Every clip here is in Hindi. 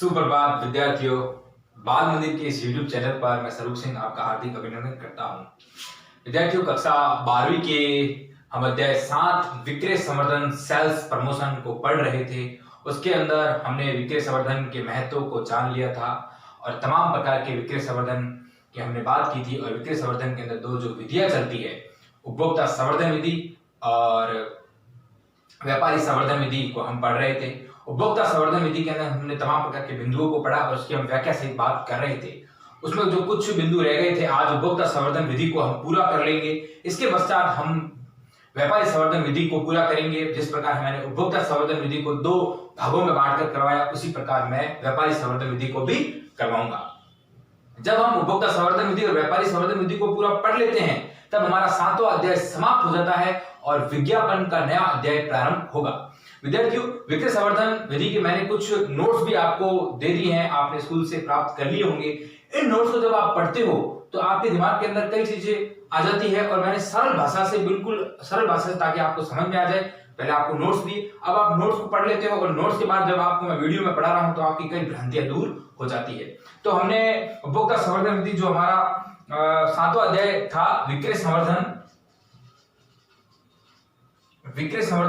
सुप्रभात विद्यार्थियों। बाल मंदिर के इस YouTube चैनल पर मैं स्वरूप सिंह आपका हार्दिक अभिनंदन करता हूं। विद्यार्थियों, कक्षा 12वीं के हम अध्याय 7 विक्रय संवर्धन सेल्स प्रमोशन को पढ़ रहे थे। उसके अंदर हमने विक्रय संवर्धन के महत्व को जान लिया था और तमाम प्रकार के विक्रय संवर्धन की हमने बात की थी। और विक्रय संवर्धन के अंदर दो जो विधियां चलती है, उपभोक्ता संवर्धन विधि और व्यापारी संवर्धन विधि को हम पढ़ रहे थे। उपभोक्ता संवर्धन विधि के अंदर हमने तमाम प्रकार के बिंदुओं को पढ़ा और उसकी हम व्याख्या से बात कर रहे थे। उसमें जो कुछ बिंदु रह गए थे, आज उपभोक्ता संवर्धन विधि को हम पूरा कर लेंगे। इसके पश्चात हम व्यापारी संवर्धन विधि को पूरा करेंगे। जिस प्रकार मैंने उपभोक्ता संवर्धन विधि को 2 भागों में बांटकर करवाया, उसी प्रकार मैं व्यापारी संवर्धन विधि को भी करवाऊंगा। जब हम उपभोक्ता संवर्धन विधि और व्यापारी संवर्धन विधि को पूरा पढ़ लेते हैं, तब हमारा 7वां अध्याय समाप्त हो जाता है और विज्ञापन का नया अध्याय प्रारंभ होगा। विद्यार्थियों, विक्रय संवर्धन विधि के मैंने कुछ नोट्स भी आपको दे दिए हैं, आपने स्कूल से प्राप्त कर लिए होंगे। इन नोट्स को जब आप पढ़ते हो तो आपके दिमाग के अंदर कई चीजें आ जाती है और मैंने सरल भाषा से, बिल्कुल सरल भाषा से, ताकि आपको समझ में आ जाए, पहले आपको नोट्स दिए। अब आप नोट्स को पढ़ लेते हो और नोट्स के बाद जब आपको मैं वीडियो में पढ़ा रहा हूं तो आपकी कई भ्रांतियां दूर हो जाती है। तो हमने उपभोक्ता संवर्धन विधि, जो हमारा 7वां अध्याय था, विक्रय संवर्धन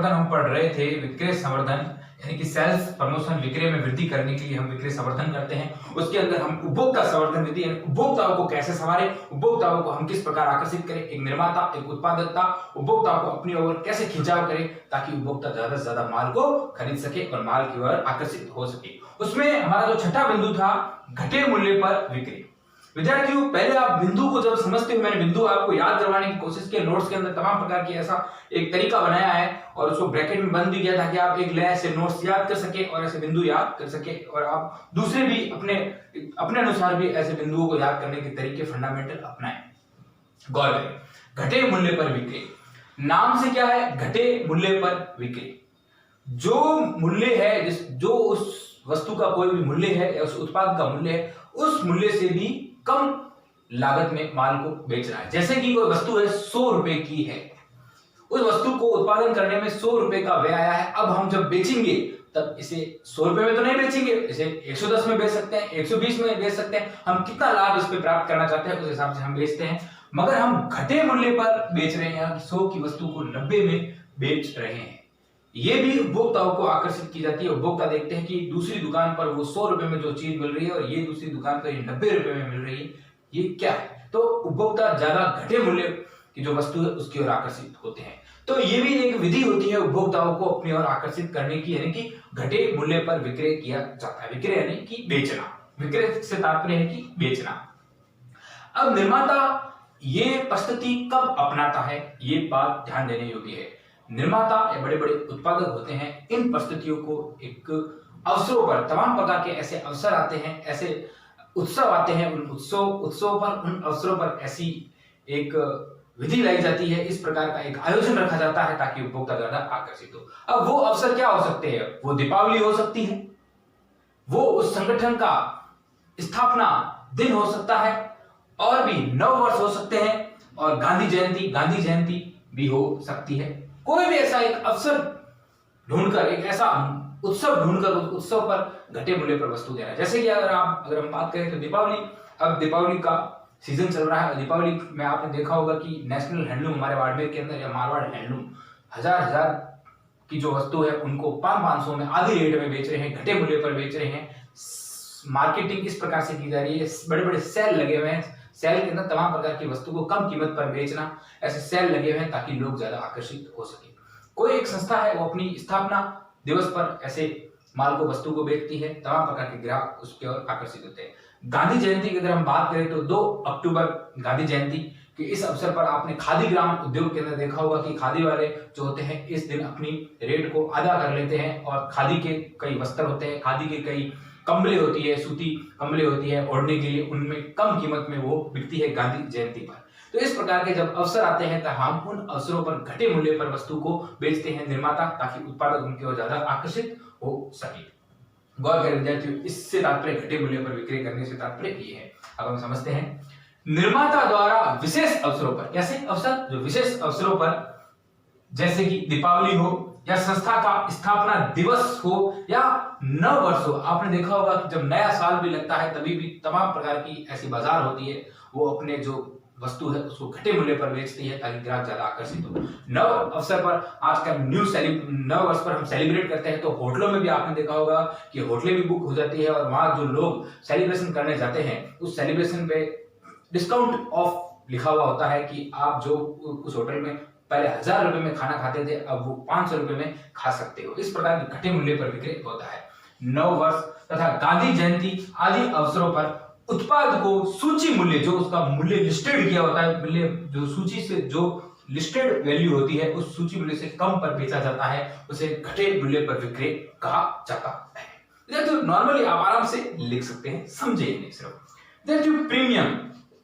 हम पढ़ रहे थे। विक्रय संवर्धन यानी कि सेल्स प्रमोशन, विक्रय में वृद्धि करने के लिए हम विक्रय संवर्धन करते हैं। उसके अंदर हम उपभोक्ता संवर्धन विधि यानी उपभोक्ताओं को कैसे संवारें, उपभोक्ताओं को हम किस प्रकार आकर्षित करें, एक निर्माता, एक उत्पादकता, उपभोक्ताओं को अपनी ओर कैसे खिंचाव करें ताकि उपभोक्ता ज्यादा से ज्यादा माल को खरीद सके और माल की ओर आकर्षित हो सके। उसमें हमारा जो छठा बिंदु था, घटे मूल्य पर विक्रय। विद्यार्थियों, पहले आप बिंदु को जब समझते हो, मैंने बिंदु आपको याद करवाने की कोशिश की, नोट्स के अंदर तमाम प्रकार की ऐसा एक तरीका बनाया है और उसको ब्रैकेट में बंद भी किया ताकि आप एक लय से नोट्स याद कर सके और ऐसे बिंदु याद कर सके और आप दूसरे भी अपने अनुसार भी ऐसे बिंदुओं को याद करने के तरीके फंडामेंटल अपनाएं। गौर करें, घटे मूल्य पर विक्रय नाम से क्या है? घटे मूल्य पर विक्रय। जो मूल्य है, जो उस वस्तु का कोई भी मूल्य है या उस उत्पाद का मूल्य है, उस मूल्य से भी कम लागत में माल को बेच रहा है। जैसे कि कोई वस्तु है 100 रुपए की है, उस वस्तु को उत्पादन करने में 100 रुपए का व्यय आया है। अब हम जब बेचेंगे तब इसे 100 रुपए में तो नहीं बेचेंगे, इसे 110 में बेच सकते हैं, 120 में बेच सकते हैं। हम कितना लाभ इस पे प्राप्त करना चाहते हैं उस हिसाब से हम बेचते हैं। मगर हम घटे मूल्य पर बेच रहे हैं, 100 की वस्तु को 90 में बेच रहे हैं। ये भी उपभोक्ताओं को आकर्षित की जाती है। उपभोक्ता देखते हैं कि दूसरी दुकान पर वो 100 रुपए में जो चीज मिल रही है और ये दूसरी दुकान पर 90 रुपए में मिल रही है, ये क्या है? तो उपभोक्ता ज्यादा घटे मूल्य की जो वस्तु है उसकी ओर आकर्षित होते हैं। तो ये भी एक विधि होती है उपभोक्ताओं को अपनी ओर आकर्षित करने की, यानी कि घटे मूल्य पर विक्रय किया जाता है। विक्रय यानी कि बेचना, विक्रय से तात्पर्य है कि बेचना। अब निर्माता ये परिस्थिति कब अपनाता है, ये बात ध्यान देने योग्य है। निर्माता या बड़े बड़े उत्पादक होते हैं, इन परिस्थितियों को एक अवसरों पर, तमाम प्रकार के ऐसे अवसर आते हैं, ऐसे उत्सव आते हैं, उन उत्सव पर, उन अवसरों पर ऐसी एक विधि लाई जाती है, इस प्रकार का एक आयोजन रखा जाता है ताकि उपभोक्ता ज्यादा आकर्षित हो। अब वो अवसर क्या हो सकते हैं? वो दीपावली हो सकती है, वो उस संगठन का स्थापना दिन हो सकता है, और भी नव वर्ष हो सकते हैं, और गांधी जयंती भी हो सकती है। कोई भी ऐसा एक अवसर ढूंढकर, एक ऐसा उत्सव ढूंढकर उस उत्सव पर घटे मूल्य पर वस्तु देना। जैसे कि अगर हम बात करें तो दीपावली, अब दीपावली का सीजन चल रहा है। दीपावली में आपने देखा होगा कि नेशनल हैंडलूम हमारे बाड़मेर के अंदर या मारवाड़ हैंडलूम हजार की जो वस्तु है उनको 500 में आधी रेट में बेच रहे हैं, घटे मूल्य पर बेच रहे हैं। मार्केटिंग इस प्रकार से की जा रही है, बड़े बड़े सेल लगे हुए हैं, सेल के अंदर तमाम प्रकार की वस्तु को कम कीमत पर बेचना, ऐसे सेल लगे हुए हैं ताकि लोग ज्यादा आकर्षित हो सके। कोई एक संस्था है, वो अपनी स्थापना दिवस पर ऐसे माल को, वस्तु को बेचती है, तमाम प्रकार के ग्राहक उसके ओर आकर्षित होते हैं। गांधी जयंती की अगर हम बात करें तो 2 अक्टूबर गांधी जयंती के इस अवसर पर आपने खादी ग्राम उद्योग के अंदर देखा होगा कि खादी वाले जो होते हैं इस दिन अपनी रेट को आधा कर लेते हैं और खादी के कई वस्त्र होते हैं, खादी के कई कंबले होती है, सूती कंबले होती है ओढ़ने के लिए, उनमें कम कीमत में वो बिकती है गांधी जयंती पर। तो इस प्रकार के जब अवसर आते हैं तो हम उन अवसरों पर घटे मूल्य पर वस्तु को बेचते हैं निर्माता, ताकि उत्पादक उनकी ओर ज्यादा आकर्षित हो सके। गौर करें विद्यार्थियों, इससे तात्पर्य घटे मूल्य पर विक्रय करने से तात्पर्य ये है। अब हम समझते हैं निर्माता द्वारा विशेष अवसरों पर, कैसे अवसर? जो विशेष अवसरों पर, जैसे कि दीपावली हो, या संस्था का स्थापना दिवस हो या नव वर्ष हो, आपने देखा होगा कि जब नया साल भी लगता है तभी भी तमाम प्रकार की ऐसी बाजार होती है, वो अपने जो वस्तु है उसको घटे मूल्य पर बेचती है ताकि ग्राहक ज्यादा आकर्षित हो। नव अवसर पर आजकल नव वर्ष पर हम सेलिब्रेट करते हैं, तो होटलों में भी आपने देखा होगा कि होटलें भी बुक हो जाती है और वहां जो लोग सेलिब्रेशन करने जाते हैं उस सेलिब्रेशन पे डिस्काउंट ऑफ लिखा हुआ होता है कि आप जो उस होटल में पहले 1000 रुपए में खाना खाते थे अब वो 500 रुपए में खा सकते हो। इस प्रकार की घटे मूल्य पर विक्रय होता है। नव वर्ष तथा गांधी जयंती आदि अवसरों पर उत्पाद को सूची मूल्य, जो उसका मूल्य लिस्टेड किया होता है, मूल्य जो सूची से जो लिस्टेड वैल्यू होती है उस सूची मूल्य से कम पर बेचा जाता है, उसे घटे मूल्य पर विक्रय कहा जाता है। तो नॉर्मली आप आराम से लिख सकते हैं, समझे नहीं सिर्फ। प्रीमियम,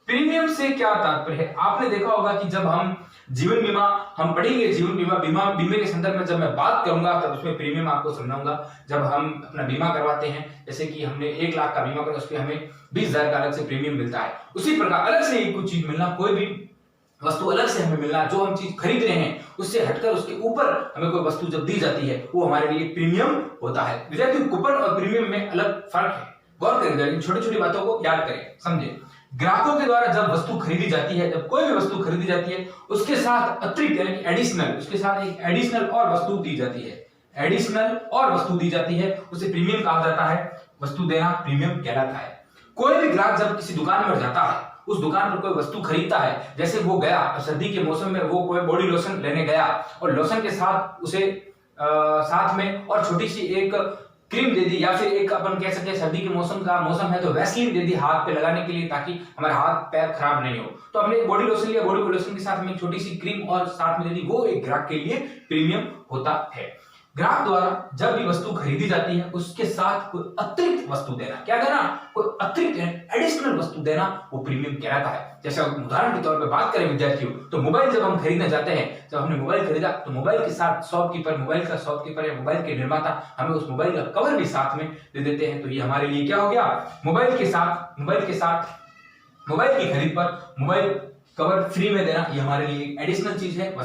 प्रीमियम से क्या तात्पर्य है? आपने देखा होगा कि जब हम जीवन बीमा हम पढ़ेंगे, जीवन बीमे के संदर्भ में जब मैं बात करूंगा तब उसमें प्रीमियम आपको समझाऊंगा। जब हम अपना बीमा करवाते हैं, जैसे कि हमने 1 लाख का बीमा करा, उस पर हमें 20,000 का अलग से प्रीमियम मिलता है। उसी प्रकार अलग से कुछ चीज मिलना, कोई भी वस्तु अलग से हमें मिलना, जो हम चीज खरीद रहे हैं उससे हटकर उसके ऊपर हमें कोई वस्तु जब दी जाती है वो हमारे लिए प्रीमियम होता है। विद्यार्थी, कूपन और प्रीमियम में अलग फर्क है, गौर करें, छोटी छोटी बातों को याद करें, समझे। ग्राहकों के द्वारा जब वस्तु खरीदी जाती है, जब कोई भी वस्तु खरीदी जाती है उसके साथ अतिरिक्त यानी एडिशनल, उसके साथ एक एडिशनल और वस्तु दी जाती है, एडिशनल और वस्तु दी जाती है, उसे प्रीमियम कहा जाता है। वस्तु देना प्रीमियम कहलाता है। कोई भी ग्राहक जब किसी दुकान में जाता है, उस दुकान पर कोई वस्तु खरीदता है, जैसे वो गया सर्दी के मौसम में वो कोई बॉडी लोशन लेने गया और लोशन के साथ उसे साथ में और छोटी सी एक क्रीम दे दी, या फिर एक अपन कह सकते हैं सर्दी के मौसम है तो वैसलीन दे दी हाथ पे लगाने के लिए ताकि हमारे हाथ पैर खराब नहीं हो। तो हमने एक बॉडी लोशन लिया, बॉडी लोशन के साथ में एक छोटी सी क्रीम और साथ में दे दी, वो एक ग्राहक के लिए प्रीमियम होता है। ग्राहक द्वारा जब भी वस्तु खरीदी जाती है उसके साथ कोई अतिरिक्त वस्तु देना, क्या देना, कोई अतिरिक्त एडिशनल वस्तु देना, वो प्रीमियम कहलाता है। जैसे उदाहरण के तौर पे बात करें विद्यार्थियों, तो मोबाइल जब हम खरीदने जाते हैं, जब हमने मोबाइल खरीदा तो मोबाइल के साथ मोबाइल का शॉपकीपर या मोबाइल के निर्माता हमें उस मोबाइल का कवर भी साथ में दे देते हैं। तो ये हमारे लिए क्या हो गया, मोबाइल के साथ मोबाइल की खरीद पर मोबाइल कवर फ्री में देना, ये हमारे लिए एक एडिशनल चीज है।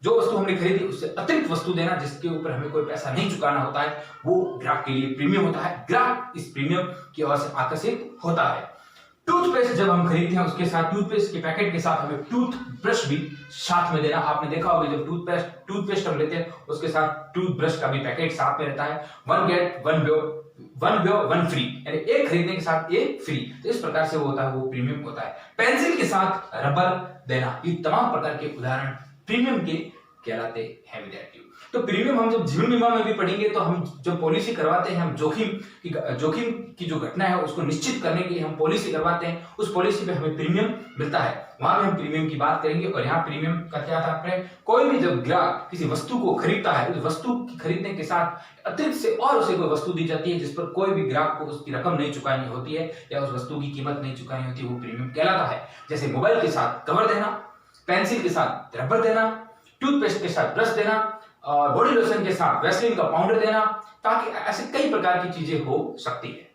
जो वस्तु हमने खरीदी उससे अतिरिक्त वस्तु देना जिसके ऊपर हमें कोई पैसा नहीं चुकाना होता है, वो ग्राहक के लिए प्रीमियम होता है। ग्राहक इस प्रीमियम की ओर से आकर्षित होता है। टूथपेस्ट जब हम खरीदते हैं उसके साथ टूथपेस्ट के पैकेट के साथ हमें टूथब्रश भी साथ में देना। आपने देखा होगा जब टूथपेस्ट हम लेते हैं उसके साथ टूथब्रश का भी पैकेट साथ में रहता है। वन गेट वन फ्री, यानी एक खरीदने के साथ एक फ्री। तो इस प्रकार से वो होता है, वो प्रीमियम होता है। पेंसिल के साथ रबर देना, ये तमाम प्रकार के उदाहरण प्रीमियम के कहलाते हैं विद्यार्थियों। तो प्रीमियम हम जब जीवन बीमा में भी पढ़ेंगे तो हम जो पॉलिसी करवाते हैं, हम जोखिम की जो घटना है उसको निश्चित करने के लिए हम पॉलिसी करवाते हैं, उस पॉलिसी पे हमें प्रीमियम मिलता है, वहां भी हम प्रीमियम की बात करेंगे। और यहाँ प्रीमियम का क्या तात्पर्य, कोई भी जब ग्राहक किसी वस्तु को खरीदता है, उस वस्तु की खरीदने के साथ अतिरिक्त से और उसे कोई वस्तु दी जाती है जिस पर कोई भी ग्राहक को उसकी रकम नहीं चुकानी होती है या उस वस्तु की कीमत नहीं चुकानी होती, वो प्रीमियम कहलाता है। जैसे मोबाइल के साथ कवर देना, पेंसिल के साथ रबर देना, टूथपेस्ट के साथ ब्रश देना और बॉडी लोशन के साथ वैसलीन का पाउडर देना, ताकि ऐसे कई प्रकार की चीजें हो सकती है।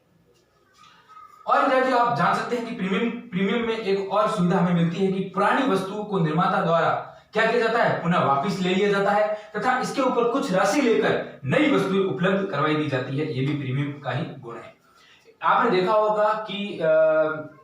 और विद्यार्थियों आप जान सकते हैं कि प्रीमियम में एक और सुविधा हमें मिलती है कि पुरानी वस्तु को निर्माता द्वारा क्या किया जाता है, पुनः वापस ले लिया जाता है तथा इसके ऊपर कुछ राशि लेकर नई वस्तुएं उपलब्ध करवाई दी जाती है। ये भी प्रीमियम का ही गुण है। आपने देखा होगा कि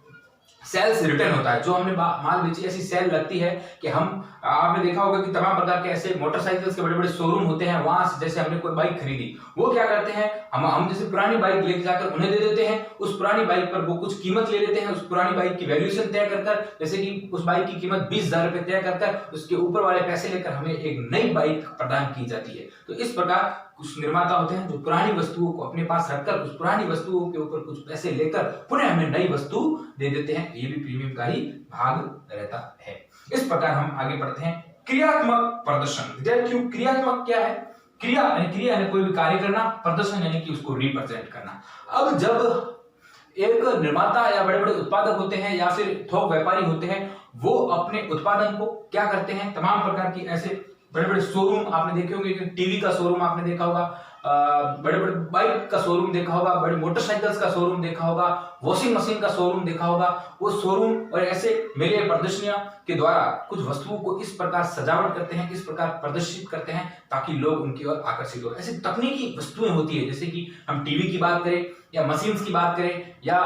सेल्स रिटर्न होता है, जो हमने माल बेची ऐसी सेल लगती है कि आपने देखा होगा कि तमाम प्रकार के ऐसे मोटरसाइकिल्स के बड़े बड़े शोरूम होते हैं, वहां से जैसे हमने कोई बाइक खरीदी, वो क्या करते हैं, हम जैसे पुरानी बाइक लेके जाकर उन्हें दे देते हैं, उस पुरानी बाइक पर वो कुछ कीमत ले लेते हैं, उस पुरानी बाइक की वैल्यूएशन तय कर जैसे कि उस बाइक की कीमत 20,000 रुपए तय कर उसके ऊपर वाले पैसे लेकर हमें एक नई बाइक प्रदान की जाती है। तो इस प्रकार कुछ निर्माता होते हैं जो पुरानी वस्तुओं को अपने पास रखकर उस पुरानी वस्तुओं के ऊपर कुछ पैसे लेकर पुनः हमें नई वस्तु दे देते हैं। ये भी प्रीमियम का ही भाग रहता है। इस प्रकार हम आगे बढ़ते हैं। क्रियात्मक प्रदर्शन, विद्यार्थियों क्रियात्मक क्या है, क्रिया यानी कोई भी कार्य करना, प्रदर्शन यानी कि उसको रिप्रेजेंट करना। अब जब एक निर्माता या बड़े बड़े उत्पादक होते हैं या फिर थोक व्यापारी होते हैं, वो अपने उत्पादन को क्या करते हैं, तमाम प्रकार की ऐसे बड़े बड़े शोरूम आपने देखे होंगे, टीवी का शोरूम आपने देखा होगा, बड़े बड़े बाइक का शोरूम देखा होगा, बड़ी मोटरसाइकिल्स का शोरूम देखा होगा, वॉशिंग मशीन का शोरूम देखा होगा। वो शोरूम और ऐसे मेले प्रदर्शनियां के द्वारा कुछ वस्तुओं को इस प्रकार सजावट करते हैं, इस प्रकार प्रदर्शित करते हैं ताकि लोग उनकी ओर आकर्षित हो। ऐसी तकनीकी वस्तुएं होती है, जैसे कि हम टीवी की बात करें या मशीन्स की बात करें या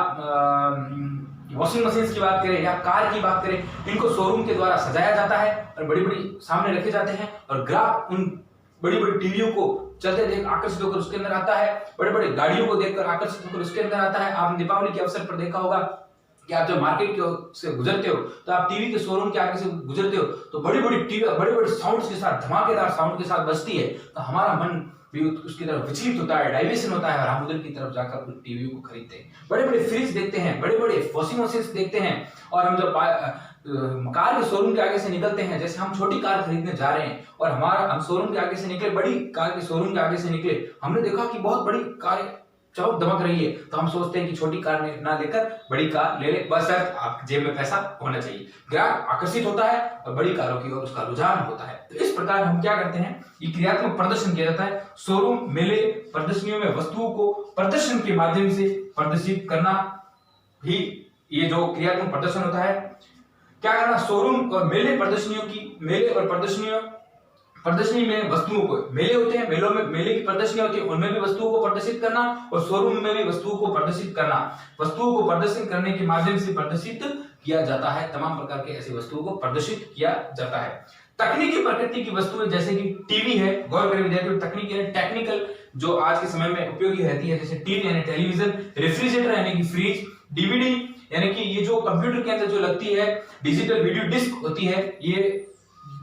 वॉशिंग मशीन की बात करें या कार की बात करें, इनको शोरूम के द्वारा सजाया जाता है और बड़ी बड़ी सामने रखे जाते हैं और ग्राहक उन बड़ी बड़ी टीवियों को चलते देख आकर्षित होकर उसके अंदर आता है, बड़े बड़े गाड़ियों को देखकर आकर्षित होकर उसके अंदर आता है। आपने दीपावली के अवसर पर देखा होगा कि आप जब मार्केट से गुजरते हो तो आप टीवी के शोरूम के आगे से गुजरते हो तो बड़ी बड़ी टीवी बड़े बड़े साउंड्स के साथ, धमाकेदार साउंड के साथ बजती है, तो हमारा मन भी उसकी तरफ विचलित होता है, डाइवर्शन होता है और हम उधर की तरफ जाकर उस टीवी को खरीदते हैं। बड़े बड़े फ्रिज देखते हैं, बड़े बड़े वॉशिंग मशीन देखते हैं और हम जब कार के शोरूम के आगे से निकलते हैं, जैसे हम छोटी कार खरीदने जा रहे हैं और हम शोरूम के आगे से निकले, बड़ी कार के शोरूम के आगे से निकले, हमने देखा कि बहुत बड़ी कार चमक दमक रही है, तो हम सोचते हैं कि छोटी कार ना लेकर बड़ी कार ले ले, बस आपके जेब में पैसा होना चाहिए। ग्राहक आकर्षित होता है और बड़ी कारों की ओर उसका रुझान होता है। तो इस प्रकार हम क्या करते हैं, ये क्रियात्मक प्रदर्शन किया जाता है। शोरूम, मेले, प्रदर्शनियों में वस्तुओं को प्रदर्शन के माध्यम से प्रदर्शित करना भी ये जो क्रियात्मक प्रदर्शन होता है। क्या करना, शोरूम और मेले और प्रदर्शनी में वस्तुओं को, मेले होते हैं, मेलों में मेले की प्रदर्शनी होती है, उनमें भी वस्तुओं को प्रदर्शित करना और शोरूम में भी वस्तुओं को प्रदर्शित करना। वस्तुओं को प्रदर्शित करने के माध्यम से प्रदर्शित किया जाता है, तमाम प्रकार के ऐसी वस्तुओं को प्रदर्शित किया जाता है। तकनीकी प्रकृति की वस्तुएं जैसे कि टीवी है, गौर करें विद्यार्थियों, तकनीकी यानी टेक्निकल जो आज के समय में उपयोगी रहती है, जैसे टीवी यानी टेलीविजन, रेफ्रिजरेटर यानी कि फ्रिज, डीवीडी यानी कि ये जो कंप्यूटर के अंदर जो लगती है, डिजिटल वीडियो डिस्क होती है, ये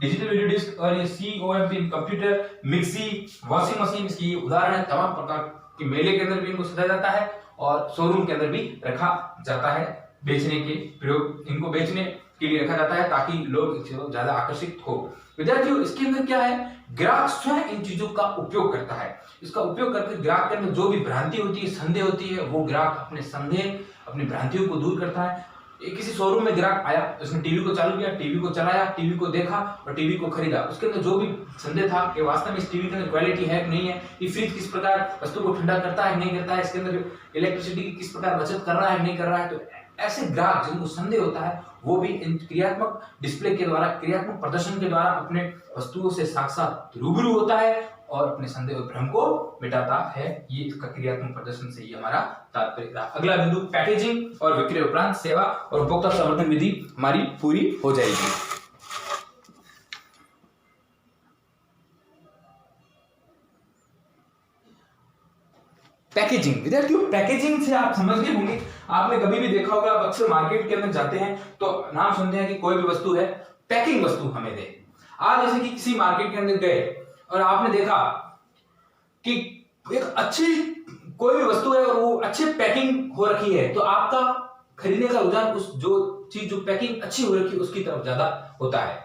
डिजिटल वीडियो डिस्क, और ये COMP computer, mixie, washing machine इसकी उदाहरण है। तमाम प्रकार के मेले के अंदर भी इनको सजाया जाता है और शोरूम के अंदर भी रखा जाता है, बेचने के प्रयोग, इनको बेचने के लिए रखा जाता है ताकि लोग ज्यादा आकर्षित हो। विद्यार्थियों, इसके अंदर क्या है, ग्राहक स्वयं इन चीजों का उपयोग करता है। इसका उपयोग करके ग्राहक के अंदर जो भी भ्रांति होती है, संदेह होती है, वो ग्राहक अपने संदेह, अपनी भ्रांतियों को दूर करता है। किसी शोरूम में ग्राहक आया, उसने टीवी को चालू किया, टीवी को चलाया, टीवी को देखा और टीवी को खरीदा। उसके अंदर जो भी संदेह था कि वास्तव में इस टीवी के अंदर क्वालिटी है कि नहीं है, ये फ्रिज किस प्रकार वस्तु को ठंडा करता है नहीं करता है, इसके अंदर इलेक्ट्रिसिटी की किस प्रकार बचत कर रहा है नहीं कर रहा है, तो ऐसे ग्राहक जिनको संदेह होता है वो भी इन क्रियात्मक डिस्प्ले के द्वारा, क्रियात्मक प्रदर्शन के द्वारा अपने वस्तुओं से साक्षात रूबरू होता है और अपने संदेह और भ्रम को मिटाता है। ये इसका क्रियात्मक प्रदर्शन से ही हमारा तात्पर्य रहा। अगला बिंदु, पैकेजिंग और विक्रय उपरांत सेवा और उपभोक्ता संवर्धन विधि हमारी पूरी हो जाएगी। पैकेजिंग, विद्यार्थियों पैकेजिंग से आप समझ गए होंगे, आपने कभी भी देखा होगा, आप अक्सर मार्केट के अंदर जाते हैं तो नाम सुनते हैं कि कोई भी वस्तु है, पैकिंग वस्तु हमें दे। आज जैसे कि किसी मार्केट के अंदर गए और आपने देखा कि एक अच्छी कोई भी वस्तु है और वो अच्छी पैकिंग हो रखी है, तो आपका खरीदने का रुझान उस जो चीज जो पैकिंग अच्छी हो रखी है उसकी तरफ ज्यादा होता है।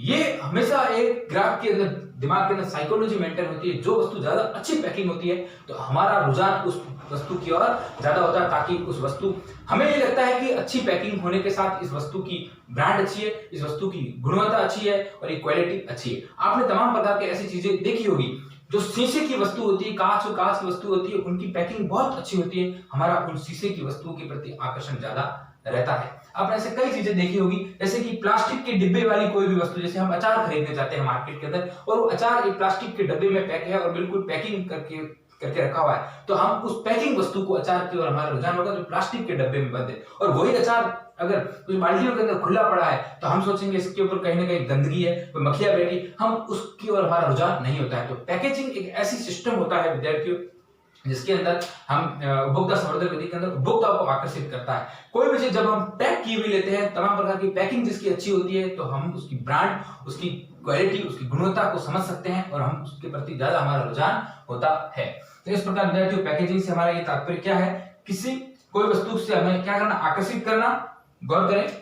ये हमेशा एक ग्राहक के अंदर, दिमाग के अंदर साइकोलॉजी मेंटेन होती है। जो वस्तु ज्यादा अच्छी पैकिंग होती है तो हमारा रुझान उस वस्तु की ओर ज्यादा होता है, ताकि उस वस्तु, हमें ये लगता है कि अच्छी पैकिंग होने के साथ इस वस्तु की ब्रांड अच्छी है, इस वस्तु की गुणवत्ता अच्छी है और ये क्वालिटी अच्छी है। आपने तमाम प्रकार की ऐसी चीजें देखी होगी, जो शीशे की वस्तु होती है, कांच की वस्तु होती है, उनकी पैकिंग बहुत अच्छी होती है, हमारा उन शीशे की वस्तुओं के प्रति आकर्षण ज्यादा रहता है। आपने ऐसे कई चीजें देखी होगी, जैसे कि प्लास्टिक के डिब्बे वाली कोई भी वस्तु, जैसे हम अचार खरीदने जाते हैं मार्केट के अंदर और वो अचार एक प्लास्टिक के डब्बे में पैक है और बिल्कुल पैकिंग करके रखा हुआ है, तो हम उस पैकिंग वस्तु को, अचार की ओर हमारा रुझान होगा जो प्लास्टिक के डब्बे में बंद है। और वही अचार अगर कुछ बाल्टियों के अंदर खुला पड़ा है तो हम सोचेंगे इसके ऊपर कहीं ना कहीं गंदगी है, कोई मक्खियां बैठी, हम उसकी ओर हमारा रुझान नहीं होता है। तो पैकेजिंग एक ऐसी सिस्टम होता है विद्यार्थियों जिसके अंदर हम उपभोक्ता संवर्धन विधि के अंदर उपभोक्ता को आकर्षित करता है। कोई भी चीज जब हम पैक की हुई लेते हैं, तमाम प्रकार की पैकिंग जिसकी अच्छी होती है, तो हम उसकी ब्रांड, उसकी क्वालिटी, उसकी गुणवत्ता को समझ सकते हैं और हम उसके प्रति ज्यादा हमारा रुझान होता है। तो इस प्रकार विद्यार्थियों पैकेजिंग से हमारा ये तात्पर्य क्या है, किसी कोई वस्तु से हमें क्या करना, आकर्षित करना। गौर करें,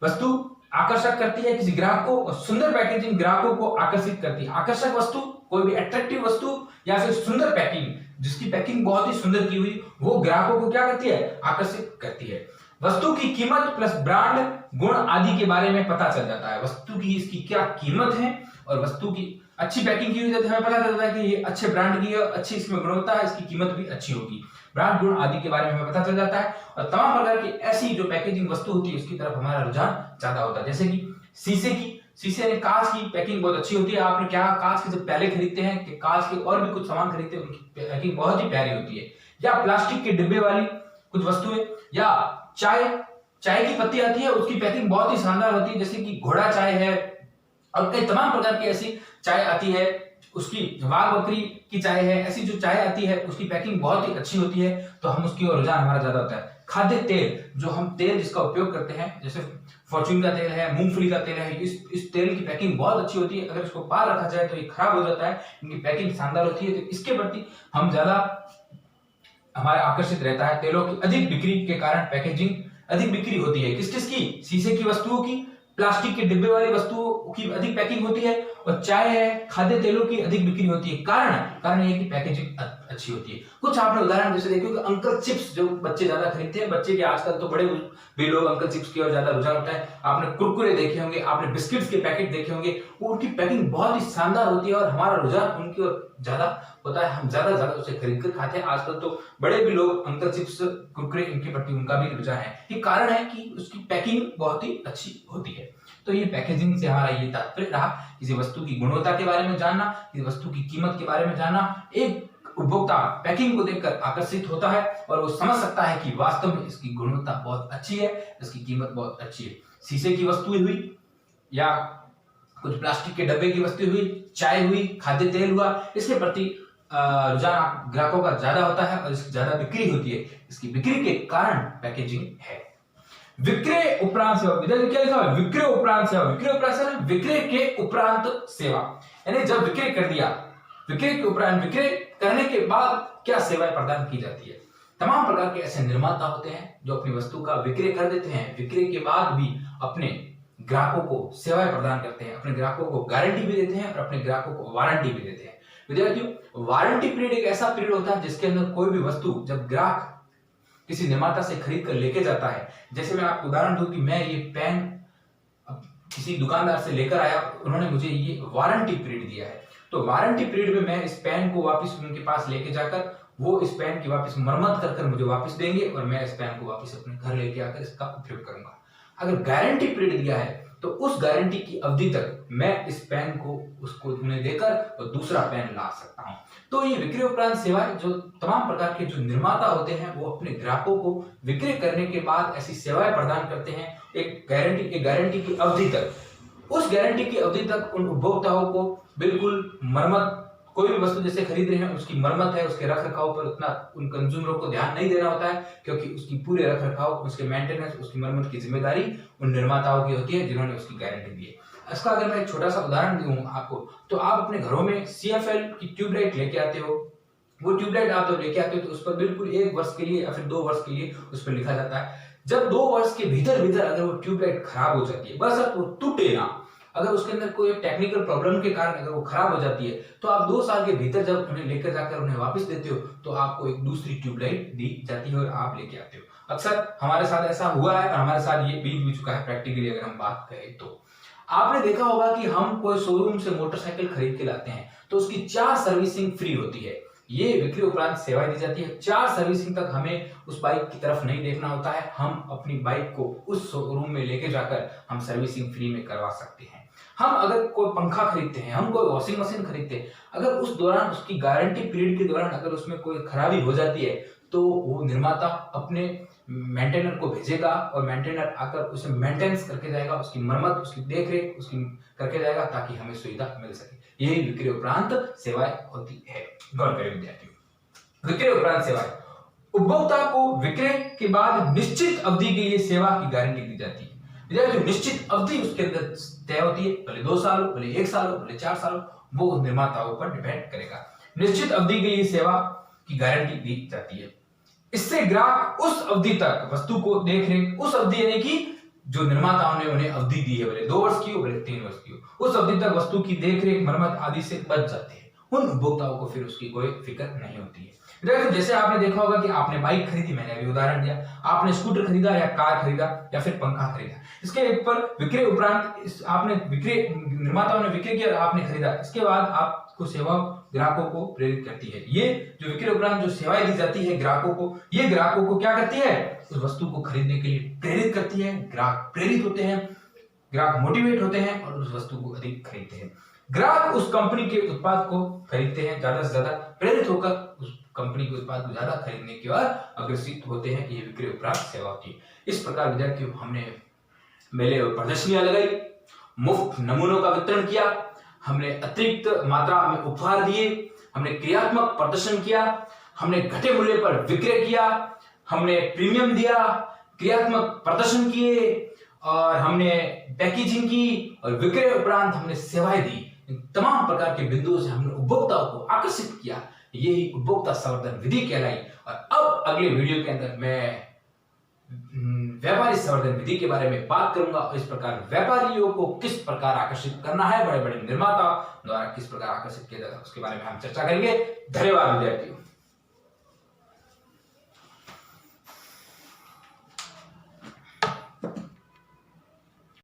वस्तु आकर्षक करती है किसी ग्राहक को और सुंदर पैकेजिंग ग्राहकों को आकर्षित करती है। आकर्षक वस्तु, कोई भी अट्रैक्टिव वस्तु या फिर सुंदर पैकिंग, जिसकी पैकिंग बहुत ही सुंदर की हुई, वो ग्राहकों को क्या करती है, आकर्षित करती है। वस्तु की कीमत प्लस ब्रांड, गुण आदि के बारे में पता चल जाता है। वस्तु की इसकी क्या कीमत है और वस्तु की अच्छी पैकिंग की हुई है तो हमें पता चलता है कि ये अच्छे ब्रांड की है, अच्छी इसमें गुणवत्ता है, इसकी कीमत भी अच्छी होगी, ब्रांड गुण आदि के बारे में हमें पता चल जाता है। और तमाम प्रकार की ऐसी जो पैकेजिंग वस्तु होती है उसकी तरफ हमारा रुझान ज्यादा होता है। जैसे कि शीशे यानी कांच की पैकिंग बहुत अच्छी होती है। आपने क्या कांच के जब प्याले खरीदते हैं कि कांच के और भी कुछ सामान खरीदते हैं, उनकी पैकिंग बहुत ही प्यारी होती है। या प्लास्टिक के डिब्बे वाली कुछ वस्तुएं, या चाय की पत्ती आती है, उसकी पैकिंग बहुत ही शानदार होती है, जैसे कि घोड़ा चाय है और कई तमाम प्रकार की ऐसी चाय आती है, उसकी वाघ बकरी की चाय है, ऐसी जो चाय आती है उसकी पैकिंग बहुत ही अच्छी होती है, तो हम उसकी ओर रुझान हमारा ज्यादा होता है। खाद्य तेल, जो हम तेल जिसका उपयोग करते हैं, जैसे फॉर्च्यून का तेल है, मूंगफली का तेल है, इस तेल की पैकिंग बहुत अच्छी होती है। अगर इसको पार रखा जाए तो ये खराब हो जाता है, इनकी पैकिंग शानदार होती है, तो इसके प्रति हम ज्यादा हमारा आकर्षित रहता है। तेलों की अधिक बिक्री के कारण पैकेजिंग अधिक बिक्री होती है। किस किस की? शीशे की वस्तुओं की, प्लास्टिक के डिब्बे वाली वस्तुओं की अधिक पैकिंग होती है, और चाय है, खाद्य तेलों की अधिक बिक्री होती है। कारण ये कि पैकेजिंग अच्छी होती है। कुछ आपने उदाहरण जैसे देखो कि अंकल चिप्स जो बच्चे ज्यादा खरीदते हैं, बच्चे के आजकल तो बड़े भी लोग अंकल चिप्स की ओर ज्यादा रुझान होता है। आपने कुरकुरे देखे होंगे, आपने बिस्किट्स के पैकेट देखे होंगे, उनकी पैकिंग बहुत ही शानदार होती है और हमारा रुझान उनकी ओर ज्यादा होता है, हम ज्यादा उसे खरीद कर खाते हैं। आजकल तो बड़े भी लोग अंकल चिप्स, कुरकुरे, इनके प्रति उनका भी रुझान है। ये कारण है कि उसकी पैकिंग बहुत ही अच्छी होती है। तो ये पैकेजिंग से हमारा ये तात्पर्य रहा, किसी वस्तु की गुणवत्ता के बारे में जानना, किसी वस्तु की कीमत के बारे में जानना। एक उपभोक्ता पैकिंग को देखकर आकर्षित होता है और वो समझ सकता है कि वास्तव में इसकी गुणवत्ता बहुत अच्छी है, इसकी कीमत बहुत अच्छी है। शीशे की वस्तुएं हुई, या कुछ प्लास्टिक के डब्बे की वस्तु हुई, चाय हुई, खाद्य तेल हुआ, इसके प्रति रुझान ग्राहकों का ज्यादा होता है और इसकी ज्यादा बिक्री होती है। इसकी बिक्री के कारण पैकेजिंग है। विक्रय उपरांत सेवा, क्या लिखा है? विक्रय उपरांत सेवा। विक्रय उपरांत सेवा, विक्रय के उपरांत सेवा, यानी जब विक्रय कर दिया, विक्रय के उपरांत, विक्रय करने के बाद क्या सेवाएं प्रदान की जाती है। तमाम प्रकार के ऐसे निर्माता होते हैं जो अपनी वस्तु का विक्रय कर देते हैं, विक्रय के बाद भी अपने ग्राहकों को सेवाएं प्रदान करते हैं, अपने ग्राहकों को गारंटी भी देते हैं और अपने ग्राहकों को वारंटी भी देते हैं। विद्यार्थियों, वारंटी पीरियड एक ऐसा पीरियड होता है जिसके अंदर कोई भी वस्तु जब ग्राहक किसी निर्माता से खरीद कर लेके जाता है, जैसे मैं आपको उदाहरण दूं कि मैं ये पेन किसी दुकानदार से लेकर आया, उन्होंने मुझे ये वारंटी पीरियड दिया है, तो वारंटी पीरियड में मैं इस पेन को वापस उनके पास लेके जाकर वो इस पेन की वापस मरम्मत कर मुझे वापस देंगे और मैं इस पेन को वापस अपने घर लेके आकर इसका उपयोग करूंगा। अगर गारंटी पीरियड दिया है तो उस गारंटी की अवधि तक मैं इस पेन को उसको उन्हें देकर और दूसरा पेन ला सकता हूं। तो ये विक्रय उपरांत सेवाएं, जो तमाम प्रकार के जो निर्माता होते हैं वो अपने ग्राहकों को विक्रय करने के बाद ऐसी सेवाएं प्रदान करते हैं एक गारंटी की अवधि तक। उस गारंटी की अवधि तक उन उपभोक्ताओं को बिल्कुल मरम्मत, कोई भी वस्तु जैसे खरीद रहे हैं उसकी मरम्मत है, उसके रख रखाव पर उतना उन कंज्यूमरों को ध्यान नहीं देना होता है, क्योंकि उसकी पूरे रख रखाव, उसके मेंटेनेंस, उसकी मरम्मत की जिम्मेदारी उन निर्माताओं की होती है जिन्होंने उसकी गारंटी दी है। इसका अगर मैं एक छोटा सा उदाहरण दूं आपको, तो आप अपने घरों में CFL की ट्यूबलाइट लेके आते हो, वो ट्यूबलाइट आप जब लेके आते हो तो उस पर बिल्कुल 1 वर्ष के लिए या फिर 2 वर्ष के लिए उस पर लिखा जाता है। जब 2 वर्ष के भीतर अगर वो ट्यूबलाइट खराब हो जाती है, बस वो टूटे ना, अगर उसके अंदर कोई टेक्निकल प्रॉब्लम के कारण अगर वो खराब हो जाती है, तो आप 2 साल के भीतर जब उन्हें लेकर जाकर उन्हें वापस देते हो तो आपको एक दूसरी ट्यूबलाइट दी जाती है और आप लेके आते हो। अक्सर हमारे साथ ऐसा हुआ है और हमारे साथ ये बीत भी चुका है प्रैक्टिकली अगर हम बात करें तो। आपने देखा होगा कि हम कोई शोरूम से मोटरसाइकिल खरीद के लाते हैं तो उसकी 4 सर्विसिंग फ्री होती है। ये विक्रय उपरांत सेवाएं दी जाती है। 4 सर्विसिंग तक हमें उस बाइक की तरफ नहीं देखना होता है, हम अपनी बाइक को उस शोरूम में लेके जाकर हम सर्विसिंग फ्री में करवा सकते हैं। हम अगर कोई पंखा खरीदते हैं, हम कोई वॉशिंग मशीन खरीदते हैं, अगर उस दौरान उसकी गारंटी पीरियड के दौरान अगर उसमें कोई खराबी हो जाती है तो वो निर्माता अपने मेंटेनर को भेजेगा और मेंटेनर आकर उसे मेंटेनेंस करके जाएगा, उसकी मरम्मत, उसकी देखरेख उसकी करके जाएगा ताकि हमें सुविधा मिल सके। यही विक्रय उपरांत सेवाएं होती है। गौर करें विद्यार्थियों, विक्रय उपरांत सेवाएं, उपभोक्ता को विक्रय के बाद निश्चित अवधि के लिए सेवा की गारंटी दी जाती है। विद्यार्थियों, निश्चित अवधि उसके अंदर तय होती है, भले 2 साल हो, भले 1 साल हो, भले 4 साल हो, वो निर्माताओं पर डिपेंड करेगा। निश्चित अवधि के लिए सेवा की गारंटी दी जाती है। इससे ग्राहक उस अवधि तक वस्तु को देख रहे, उस अवधि यानी कि जो निर्माताओं ने उन्हें अवधि दी है, भले 2 वर्ष की हो, भले 3 वर्ष की हो, उस अवधि तक वस्तु की देखरेख, मरम्मत आदि से बच जाते हैं उन उपभोक्ताओं को फिर उसकी कोई फिक्र नहीं होती है। विद्यार्थियों, जैसे आपने देखा होगा कि आपने बाइक खरीदी, मैंने अभी उदाहरण दिया, आपने स्कूटर खरीदा या कार खरीदा या फिर पंखा खरीदा, इसके ऊपर विक्रय उपरांत आपने विक्रय निर्माताओं ने विक्रय किया, आपने खरीदा, इसके बाद आपको सेवा ग्राहकों को प्रेरित करती है। ये जो विक्रय उपरांत जो सेवाएं दी जाती है ग्राहकों को, ये ग्राहकों को क्या करती है, उस वस्तु को खरीदने के लिए प्रेरित करती है। ग्राहक प्रेरित होते हैं, ग्राहक मोटिवेट होते हैं और उस वस्तु को अधिक खरीदते हैं। ग्राहक उस कंपनी के उत्पाद को खरीदते हैं, ज्यादा से ज्यादा प्रेरित होकर उस कंपनी के उत्पाद को ज्यादा खरीदने की ओर अग्रसित होते हैं। ये विक्रय उपरांत सेवा होती है। इस प्रकार विद्यार्थियों, हमने मेले और प्रदर्शनियां लगाई, मुफ्त नमूनों का वितरण किया, हमने अतिरिक्त मात्रा में उपहार दिए, हमने क्रियात्मक प्रदर्शन किया, हमने घटे मूल्य पर विक्रय किया, हमने प्रीमियम दिया, क्रियात्मक प्रदर्शन किए और हमने पैकेजिंग की और विक्रय उपरांत हमने सेवाएं दी। इन तमाम प्रकार के बिंदुओं से हमने उपभोक्ताओं को आकर्षित किया। यही उपभोक्ता संवर्धन विधि कहलाई। और अब अगले वीडियो के अंदर मैं व्यापारी संवर्धन विधि के बारे में बात करूंगा और इस प्रकार व्यापारियों को किस प्रकार आकर्षित करना है, बड़े बड़े निर्माता द्वारा किस प्रकार आकर्षित किया जाता है, उसके बारे में हम चर्चा करेंगे। धन्यवाद विद्यार्थियों।